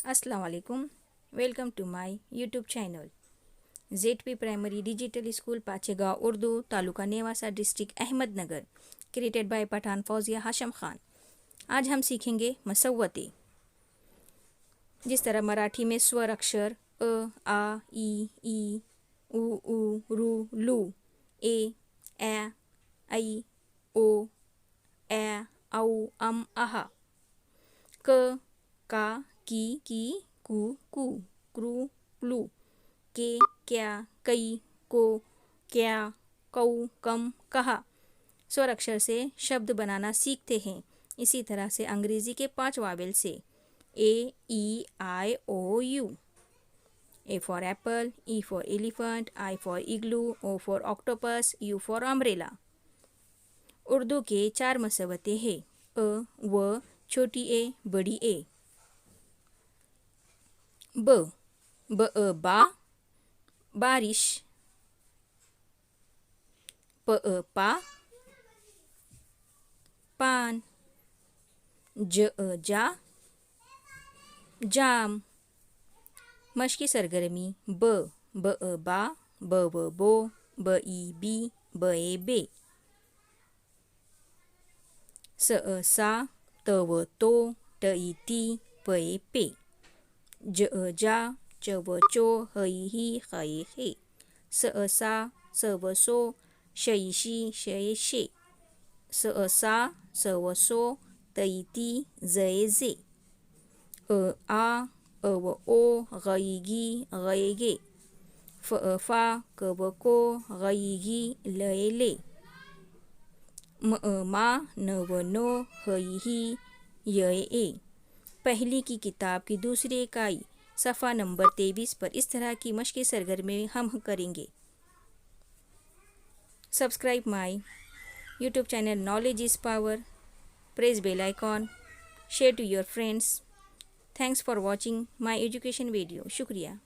अस्सलाम वालेकुम. Welcome to my YouTube channel. ZP Primary Digital School Pachegaon Urdu taluka Nevasa district Ahmednagar created by Pathan Fauzia Hashim Khan. आज हम सीखेंगे मसव्वतें. जिस तरह मराठी में स्वर अक्षर अ, आ, ई, उ, रु, लू, ए, ऐ, ओ, ए, औ, आहा, क, का, की, कू, क्रू, क्लू, के, क्या, कई, को, क्या, कऊ, कम, कहा स्वर अक्षर से शब्द बनाना सीखते हैं. इसी तरह से अंग्रेज़ी के 5 वावेल से AEIOU. A for apple, E for elephant, I for igloo, O for octopus, U for umbrella. Urdu के 4 मसव्वतें हैं. अ, व, छोटी ए, बड़ी ए. बा, बारिश. पा, पान. जा, जाम. मश्की सरगर्मी बा, बो, बी, बे. सा, तो, ती, पे. जा, चो, ही, हे. सा, सो, शे. सा, सो, ती, जे. आ, ओ, गे. फा, को, ले. मा, नो, ही, ए. पहली की किताब की दूसरी इकाई सफ़ा नंबर 23 पर इस तरह की मश्की सरगर्मी हम करेंगे. Subscribe my YouTube channel knowledge is power. Press bell icon. Share to your friends. Thanks for watching my education video. शुक्रिया.